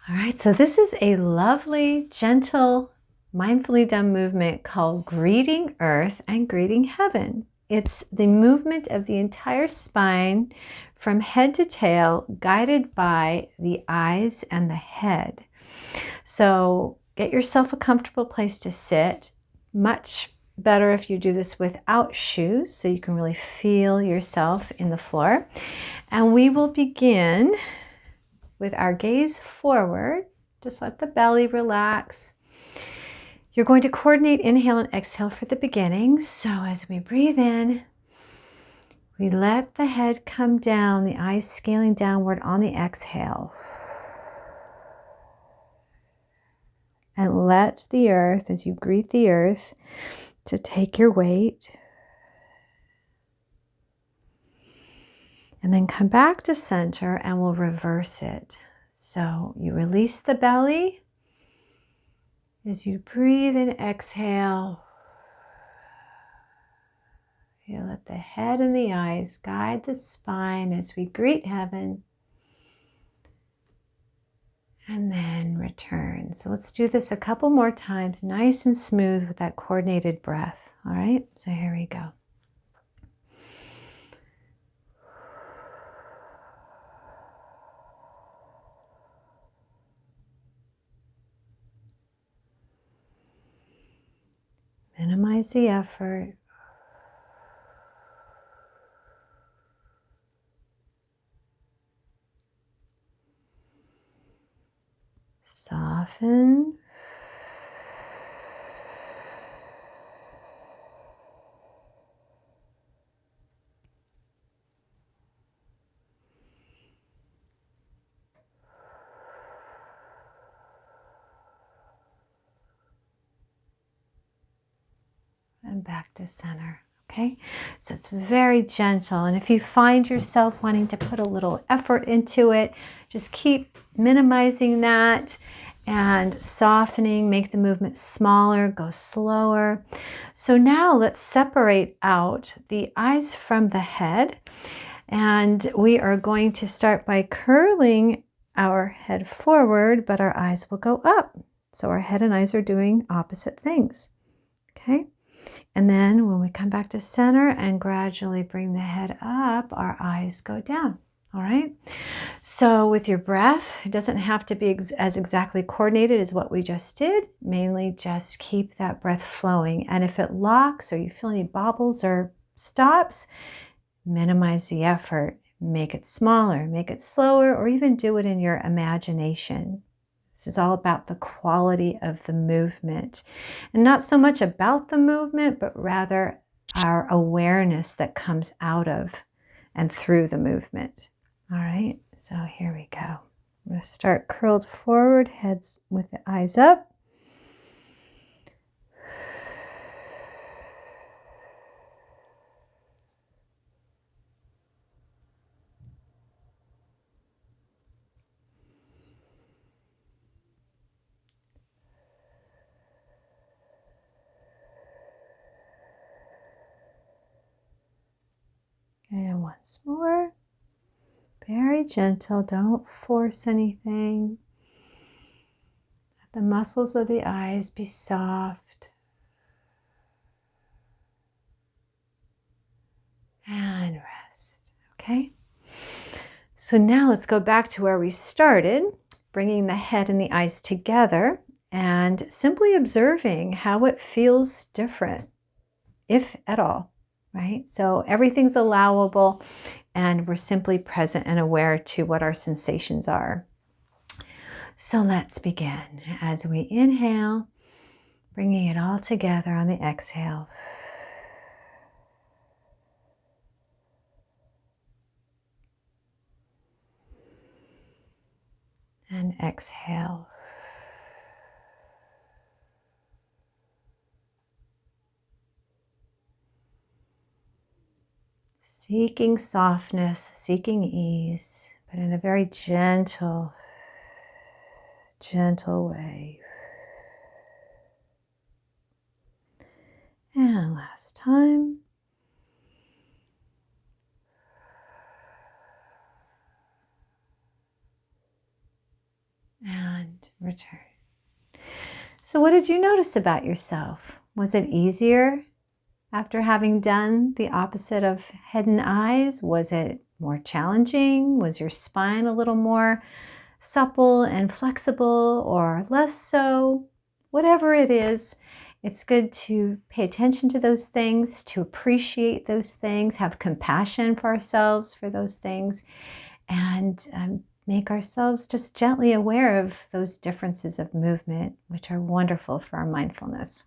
All right, so this is a lovely, gentle, mindfully done movement called Greeting Earth and Greeting Heaven. It's the movement of the entire spine from head to tail, guided by the eyes and the head. So get yourself a comfortable place to sit. Much better if you do this without shoes, so you can really feel yourself in the floor. And we will begin with our gaze forward. Just let the belly relax. You're going to coordinate inhale and exhale for the beginning. So as we breathe in, we let the head come down, the eyes scaling downward on the exhale. And let the earth, as you greet the earth, to take your weight. And then come back to center and we'll reverse it. So you release the belly. As you breathe and exhale, you let the head and the eyes guide the spine as we greet heaven. And then return. So let's do this a couple more times, nice and smooth with that coordinated breath. All right, so here we go. Minimize the effort. Soften. And back to center. Okay, so it's very gentle. And if you find yourself wanting to put a little effort into it, just keep minimizing that and softening, make the movement smaller, go slower. So now let's separate out the eyes from the head. And we are going to start by curling our head forward, but our eyes will go up. So our head and eyes are doing opposite things. Okay. And then when we come back to center and gradually bring the head up, our eyes go down. All right. So with your breath, it doesn't have to be as exactly coordinated as what we just did. Mainly just keep that breath flowing. And if it locks or you feel any bobbles or stops, minimize the effort. Make it smaller, make it slower, or even do it in your imagination. This is all about the quality of the movement, and not so much about the movement, but rather our awareness that comes out of and through the movement. All right, so here we go. I'm going to start curled forward, heads with the eyes up. And once more, very gentle, don't force anything. Let the muscles of the eyes be soft. And rest, okay? So now let's go back to where we started, bringing the head and the eyes together and simply observing how it feels different, if at all. Right? So everything's allowable and we're simply present and aware to what our sensations are. So let's begin. As we inhale, bringing it all together on the exhale. And exhale. Seeking softness, seeking ease, but in a very gentle way. And last time. and return. So what did you notice about yourself? Was it easier after having done the opposite of head and eyes? Was it more challenging? Was your spine a little more supple and flexible or less so? Whatever it is, it's good to pay attention to those things, to appreciate those things, have compassion for ourselves for those things, and make ourselves just gently aware of those differences of movement, which are wonderful for our mindfulness.